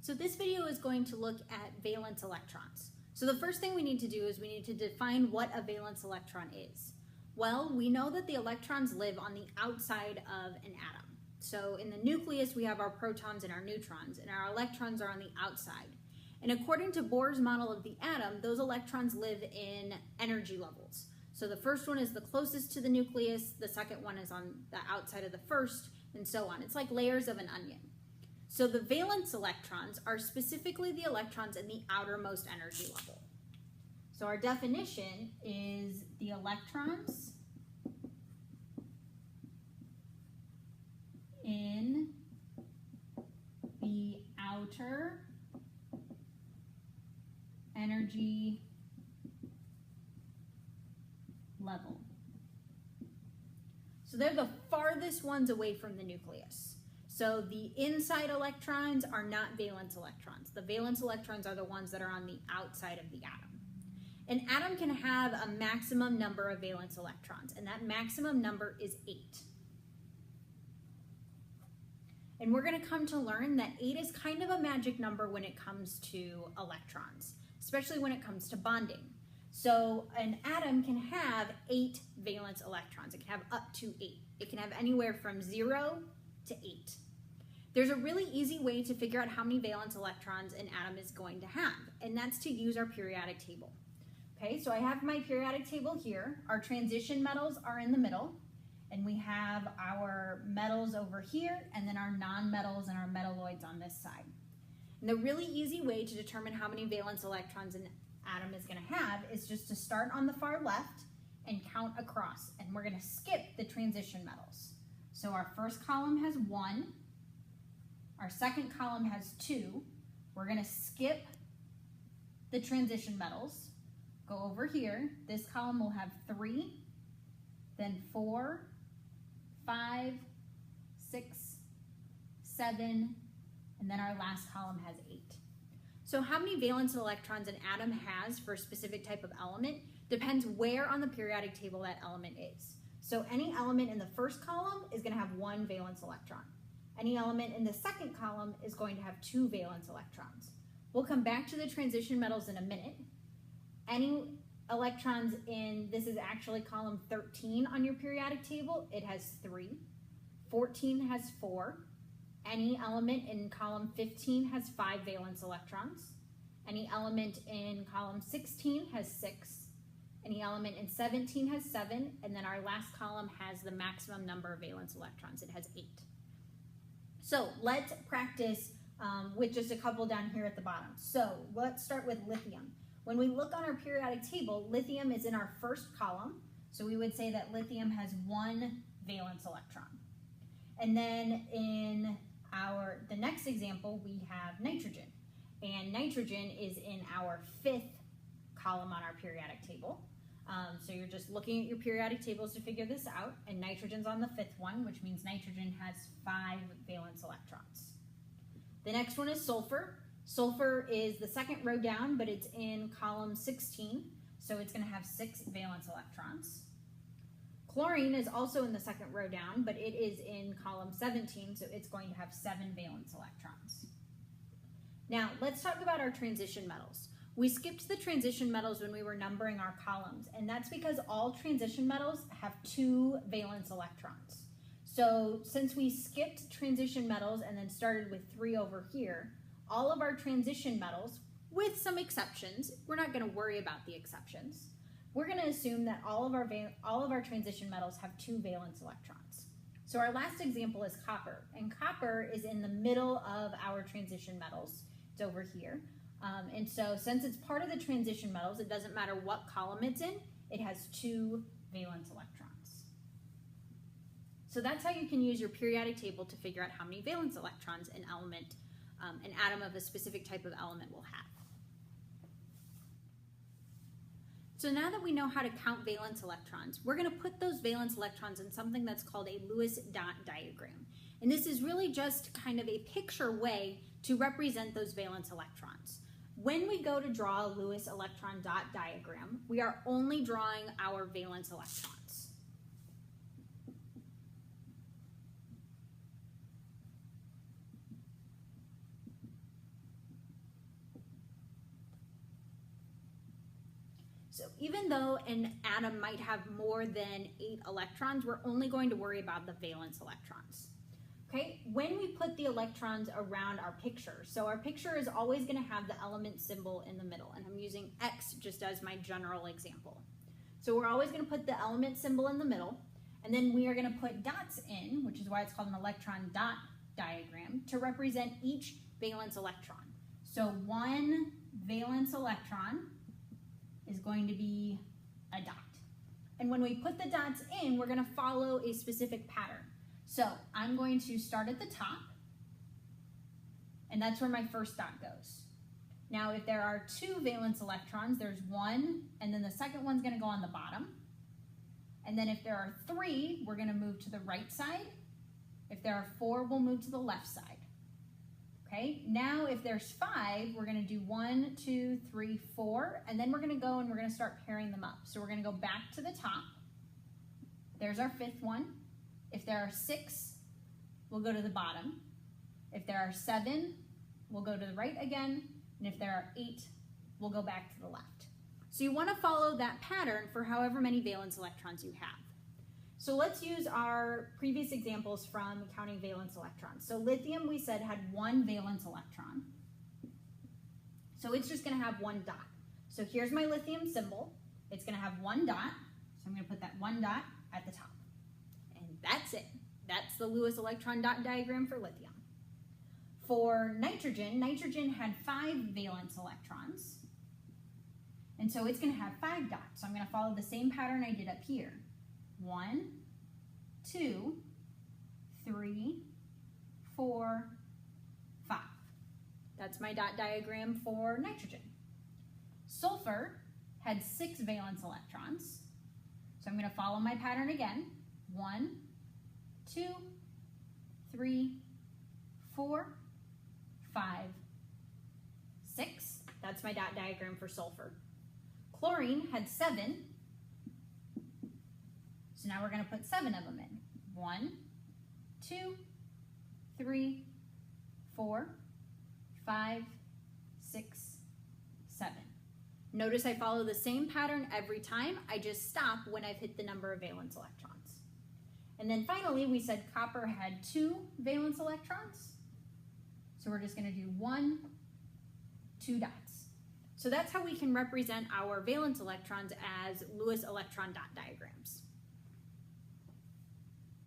So this video is going to look at valence electrons. So the first thing we need to do is we need to define what a valence electron is. Well, we know that the electrons live on the outside of an atom. So in the nucleus we have our protons and our neutrons, and our electrons are on the outside. And according to Bohr's model of the atom, those electrons live in energy levels. So the first one is the closest to the nucleus, the second one is on the outside of the first, and so on. It's like layers of an onion. So the valence electrons are specifically the electrons in the outermost energy level. So our definition is the electrons in the outer energy level. So they're the farthest ones away from the nucleus. So the inside electrons are not valence electrons. The valence electrons are the ones that are on the outside of the atom. An atom can have a maximum number of valence electrons, and that maximum number is 8. And we're going to come to learn that 8 is kind of a magic number when it comes to electrons, especially when it comes to bonding. So an atom can have 8 valence electrons. It can have up to 8. It can have anywhere from 0 to 8. There's a really easy way to figure out how many valence electrons an atom is going to have, and that's to use our periodic table. Okay, so I have my periodic table here. Our transition metals are in the middle, and we have our metals over here, and then our non-metals and our metalloids on this side. And the really easy way to determine how many valence electrons an atom is going to have is just to start on the far left and count across, and we're going to skip the transition metals. So our first column has 1, our second column has 2, we're going to skip the transition metals, go over here, this column will have 3, then 4, 5, 6, 7, and then our last column has 8. So how many valence electrons an atom has for a specific type of element depends where on the periodic table that element is. So any element in the first column is going to have 1 valence electron. Any element in the second column is going to have 2 valence electrons. We'll come back to the transition metals in a minute. Any electrons in, this is actually column 13 on your periodic table, it has 3. 14 has 4. Any element in column 15 has 5 valence electrons. Any element in column 16 has 6. Any element in 17 has 7, and then our last column has the maximum number of valence electrons. It has 8. So let's practice with just a couple down here at the bottom. So let's start with lithium. When we look on our periodic table, lithium is in our first column, so we would say that lithium has 1 valence electron. And then in the next example, we have nitrogen, and nitrogen is in our 5th column on our periodic table. So you're just looking at your periodic tables to figure this out, and nitrogen's on the 5th one, which means nitrogen has 5 valence electrons. The next one is sulfur. Sulfur is the second row down, but it's in column 16, so it's going to have 6 valence electrons. Chlorine is also in the second row down, but it is in column 17, so it's going to have 7 valence electrons. Now, let's talk about our transition metals. We skipped the transition metals when we were numbering our columns, and that's because all transition metals have 2 valence electrons. So since we skipped transition metals and then started with 3 over here, all of our transition metals, with some exceptions, we're not going to worry about the exceptions, we're going to assume that all of our transition metals have 2 valence electrons. So our last example is copper, and copper is in the middle of our transition metals. It's over here. And so since it's part of the transition metals, it doesn't matter what column it's in, it has 2 valence electrons. So that's how you can use your periodic table to figure out how many valence electrons an atom of a specific type of element will have. So now that we know how to count valence electrons, we're going to put those valence electrons in something that's called a Lewis dot diagram. And this is really just kind of a picture way to represent those valence electrons. When we go to draw a Lewis electron dot diagram, we are only drawing our valence electrons. So even though an atom might have more than 8 electrons, we're only going to worry about the valence electrons. Okay, when we put the electrons around our picture, so our picture is always going to have the element symbol in the middle, and I'm using X just as my general example. So we're always going to put the element symbol in the middle, and then we are going to put dots in, which is why it's called an electron dot diagram, to represent each valence electron. So one valence electron is going to be a dot. And when we put the dots in, we're going to follow a specific pattern. So I'm going to start at the top, and that's where my first dot goes. Now, if there are 2 valence electrons, there's 1, and then the second one's going to go on the bottom. And then if there are 3, we're going to move to the right side. If there are 4, we'll move to the left side. Okay, now if there's 5, we're going to do 1, 2, 3, 4, and then we're going to go and we're going to start pairing them up. So we're going to go back to the top. There's our 5th one. If there are 6, we'll go to the bottom. If there are 7, we'll go to the right again. And if there are 8, we'll go back to the left. So you want to follow that pattern for however many valence electrons you have. So let's use our previous examples from counting valence electrons. So lithium, we said, had 1 valence electron. So it's just going to have 1 dot. So here's my lithium symbol. It's going to have 1 dot. So I'm going to put that 1 dot at the top. That's it. That's the Lewis electron dot diagram for lithium. For nitrogen, nitrogen had 5 valence electrons. And so it's going to have 5 dots. So I'm going to follow the same pattern I did up here. 1, 2, 3, 4, 5. That's my dot diagram for nitrogen. Sulfur had 6 valence electrons. So I'm going to follow my pattern again. 1, 2, 3, 4, 5, 6. That's my dot diagram for sulfur. Chlorine had 7. So now we're going to put 7 of them in. 1, 2, 3, 4, 5, 6, 7. Notice I follow the same pattern every time. I just stop when I've hit the number of valence electrons. And then finally, we said copper had 2 valence electrons. So we're just going to do 1, 2 dots. So that's how we can represent our valence electrons as Lewis electron dot diagrams.